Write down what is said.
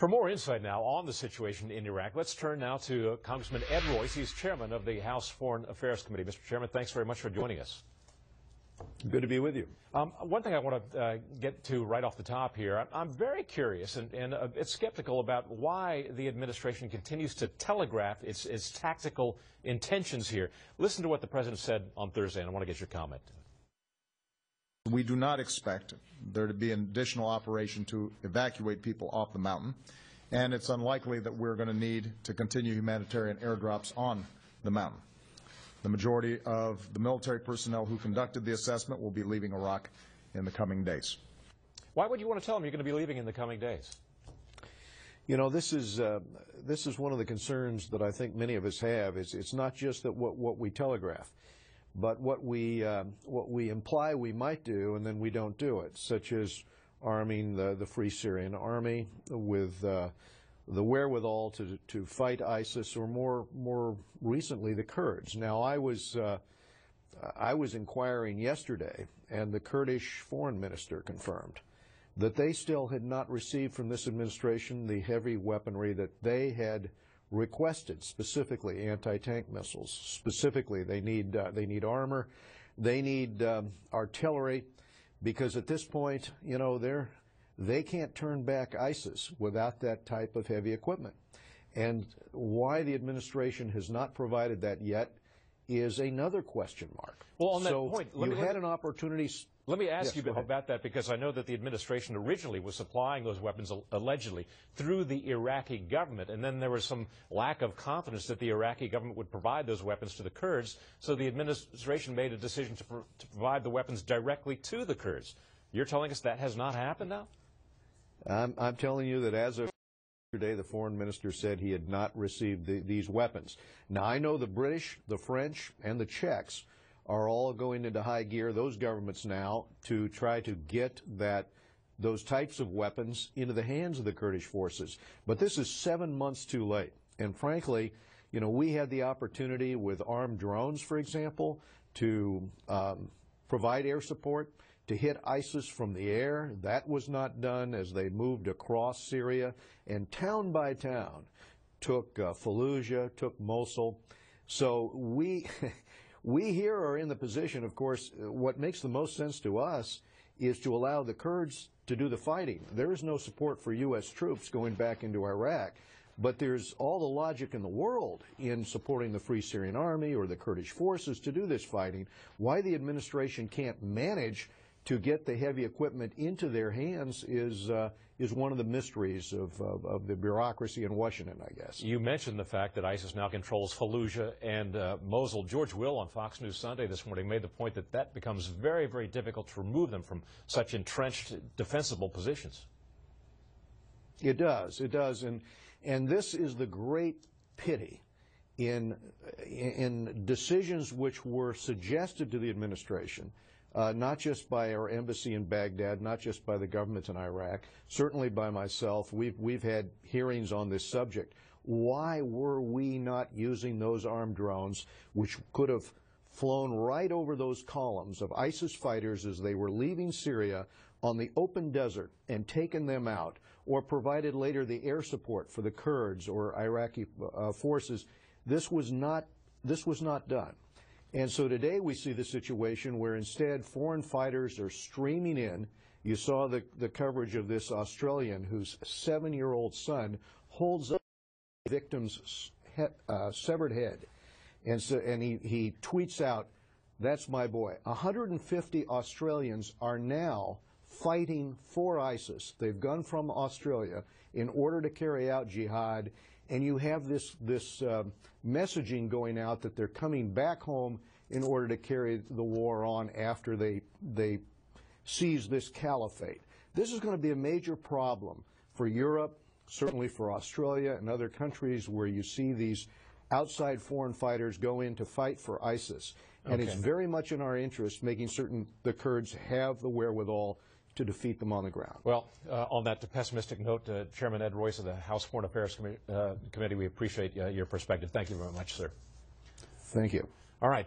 For more insight now on the situation in Iraq, let's turn now to Congressman Ed Royce. He's chairman of the House Foreign Affairs Committee. Mr. Chairman, thanks very much for joining us. Good to be with you. One thing I want to get to right off the top here, I'm very curious and a bit skeptical about why the administration continues to telegraph its tactical intentions here. Listen to what the president said on Thursday, and I want to get your comment. We do not expect there to be an additional operation to evacuate people off the mountain, and it's unlikely that we're going to need to continue humanitarian airdrops on the mountain. The majority of the military personnel who conducted the assessment will be leaving Iraq in the coming days. Why would you want to tell them you're going to be leaving in the coming days? You know, this is one of the concerns that I think many of us have. It's not just that what we telegraph, but what we imply we might do and then we don't do it, such as arming the Free Syrian Army with the wherewithal to fight ISIS, or more recently the Kurds. Now, I was inquiring yesterday, and the Kurdish foreign minister confirmed that they still had not received from this administration the heavy weaponry that they had requested, specifically anti-tank missiles. Specifically, they need armor, they need artillery, because at this point, you know, they can't turn back ISIS without that type of heavy equipment. And why the administration has not provided that yet is another question mark. Well, on that point, you had an opportunity. Let me ask you about that, because I know that the administration originally was supplying those weapons allegedly through the Iraqi government, and then there was some lack of confidence that the Iraqi government would provide those weapons to the Kurds, so the administration made a decision to provide the weapons directly to the Kurds. You're telling us that has not happened now? I'm telling you that as of yesterday, the foreign minister said he had not received these weapons. Now, I know the British, the French, and the Czechs are all going into high gear, those governments now, to try to get those types of weapons into the hands of the Kurdish forces. But this is 7 months too late. And frankly, you know, we had the opportunity with armed drones, for example, to provide air support, to hit ISIS from the air. That was not done as they moved across Syria, and town by town took Fallujah, took Mosul. So we here are in the position, of course, what makes the most sense to us is to allow the Kurds to do the fighting. There is no support for U.S. troops going back into Iraq, but there's all the logic in the world in supporting the Free Syrian Army or the Kurdish forces to do this fighting. Why the administration can't manage to get the heavy equipment into their hands is one of the mysteries of the bureaucracy in Washington, I guess. You mentioned the fact that ISIS now controls Fallujah and Mosul. George Will on Fox News Sunday this morning made the point that that becomes very, very difficult to remove them from such entrenched, defensible positions. It does, and this is the great pity in decisions which were suggested to the administration, not just by our embassy in Baghdad, not just by the government in Iraq, certainly by myself. We've had hearings on this subject. Why were we not using those armed drones, which could have flown right over those columns of ISIS fighters as they were leaving Syria on the open desert and taken them out, or provided later the air support for the Kurds or Iraqi forces? This was not done. And so today we see the situation where instead foreign fighters are streaming in. You saw the coverage of this Australian whose 7-year-old son holds up the victim's severed head. And he tweets out, "That's my boy." 150 Australians are now fighting for ISIS. They've gone from Australia in order to carry out jihad. And you have this messaging going out that they're coming back home in order to carry the war on after they seize this caliphate. This is going to be a major problem for Europe, certainly for Australia and other countries where you see these outside foreign fighters go in to fight for ISIS. And it's very much in our interest making certain the Kurds have the wherewithal to defeat them on the ground. Well, on that pessimistic note, Chairman Ed Royce of the House Foreign Affairs Committee, we appreciate your perspective. Thank you very much, sir. Thank you. All right.